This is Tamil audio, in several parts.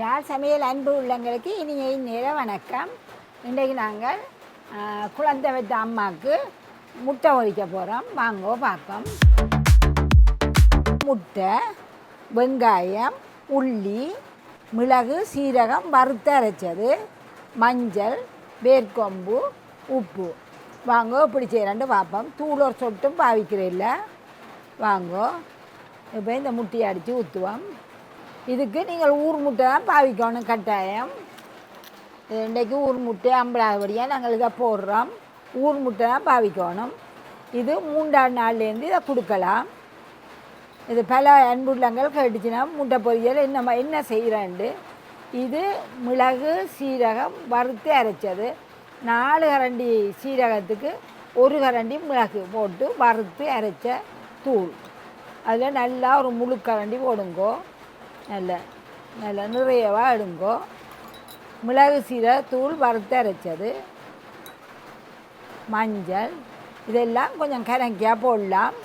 யாழ் சமையல் அன்பு உள்ளங்களுக்கு இனிய நேர வணக்கம். இன்றைக்கு நாங்கள் குழந்தை வைத்த அம்மாவுக்கு முட்டை ஒழிக்க போகிறோம். வாங்கோ பார்ப்போம். முட்டை, வெங்காயம், உள்ளி, மிளகு, சீரகம் வறுத்து அரைச்சது, மஞ்சள், வேர்க்கொம்பு, உப்பு. வாங்கோ இப்படி செய்கிறேன்ட்டு பார்ப்போம். தூள் ஒரு சொட்டும் பாவிக்கிறதில்ல. வாங்கோ இப்போ இந்த முட்டையை அடித்து ஊற்றுவோம். இதுக்கு நீங்கள் ஊர் முட்டை தான் பாவிக்கணும் கட்டாயம். இன்றைக்கு ஊர் முட்டை 50 நாங்கள் இதை போடுறோம். ஊர் முட்டை தான் பாவிக்கணும். இது 3ஆம் நாள்லேருந்து இதை கொடுக்கலாம். இது பல அன்புள்ளங்கள் கேட்டுச்சுன்னா முட்டை பொரியல் என்ன செய்கிறேன்ட்டு. இது மிளகு சீரகம் வறுத்து அரைச்சது. 4 கரண்டி சீரகத்துக்கு 1 கரண்டி மிளகு போட்டு வறுத்து அரைச்ச தூள். அதில் நல்லா ஒரு முழு கரண்டி போடுங்கோ. நல்ல நிறையவாக எடுங்கோ. மிளகு சீரக தூள் வறுத்து அரைச்சது, மஞ்சள், இதெல்லாம் கொஞ்சம் கரங்கியாக போடலாம்.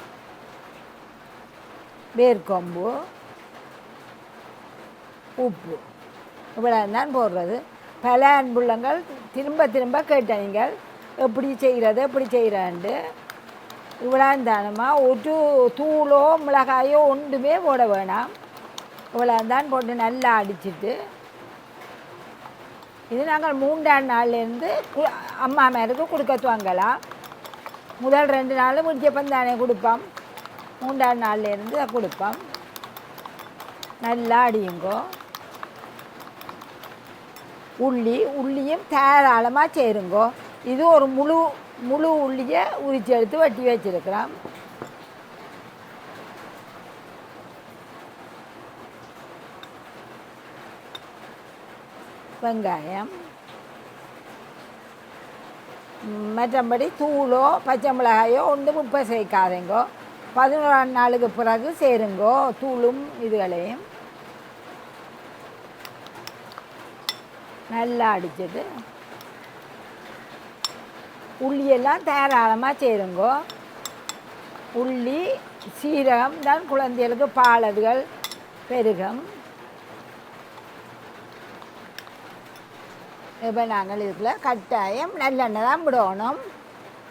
வேர்க்கொம்பு, உப்பு, இவ்வளோ தான் போடுறது. பல அன்புள்ளங்கள் திரும்ப திரும்ப கேட்டீங்கள் எப்படி செய்கிறான்ட்டு. இவ்வளோ தானமா ஒரு தூளோ மிளகாயோ ஒன்றுமே போட வேணாம். இவ்வளோ தான் போட்டு நல்லா அடிச்சுட்டு, இது நாங்கள் 3ஆம் நாள்லேருந்து அம்மா மேருக்கு கொடுக்க துவங்கலாம். முதல் 2 நாள் முடிச்சப்பம் தானே கொடுப்போம். 3ஆம் நாள்லேருந்து கொடுப்போம். நல்லா அடியுங்கோ. உள்ளியும் தாராளமாக சேருங்கோ. இது ஒரு முழு உள்ளியை உரிச்சு எடுத்து வெட்டி வச்சிருக்கிறோம். வெங்காயம், மற்றபடி தூளோ பச்சை மிளகாயோ ஒன்றும் உப்பை சேர்க்காதேங்கோ. 11ஆம் நாளுக்கு பிறகு சேருங்கோ தூளும் இதுகளையும். நல்லா அடிச்சுட்டு உள்ளியெல்லாம் தாராளமாக சேருங்கோ. உள்ளி சீரகம் தான் குழந்தைகளுக்கு பாலதுகள் பெருகம். இப்போ நாங்கள் இதுக்குள்ள கட்டாயம் நல்லெண்ணெய் தான் விடணும்.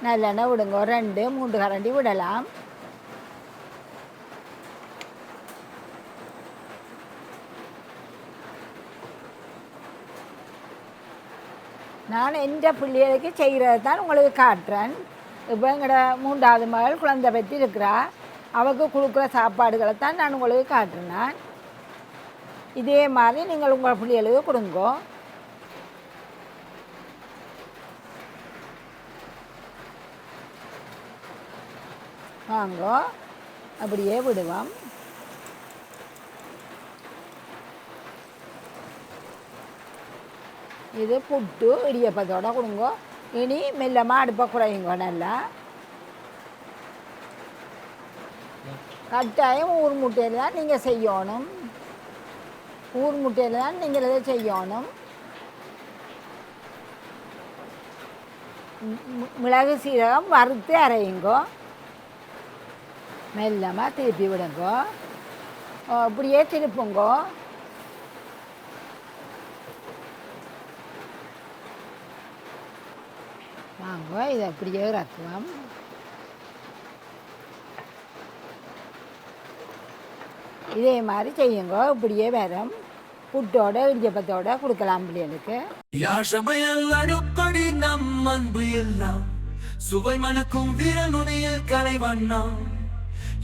நல்லெண்ணெய் விடுங்க. 2-3 கரண்டி விடலாம். நான் எந்த பிள்ளைகளுக்கு செய்கிறது தான் உங்களுக்கு காட்டுறேன். இப்போ எங்களோட 3ஆவது மகள் குழந்தை பற்றி இருக்கிறா. அவருக்கு கொடுக்குற சாப்பாடுகளை தான் நான் உங்களுக்கு காட்டுறேன். இதே மாதிரி நீங்கள் உங்கள் பிள்ளைகளுக்கு கொடுங்கோ. வாங்கோ அப்படியே விடுவோம். இது புட்டு இடியப்பத்தோடு கொடுங்கோ. இனி மெல்லமாக அடுப்பை குறையுங்கோ. நல்லா கட்டாயம் ஊர் முட்டையில் தான் நீங்கள் செய்யணும். ஊர் முட்டையில் தான் நீங்கள் இதை செய்யணும். மிளகு சீரகம் வறுத்து அரையுங்கோ. மெல்லமாக திருப்பி விடுங்கோ. அப்படியே திருப்புங்கோ. வாங்கோ இதை அப்படியே இறக்குவோம். இதே மாதிரி செய்யுங்கோ. இப்படியே வரும். புட்டோட இடியப்பத்தோட கொடுக்கலாம் பிள்ளைகளுக்கு. யாழ் சமையல் அடுப்படி நம் அன்பு எல்லாம் சுவை மணக்கும் விரல் நுனியில் கலை வண்ணம்.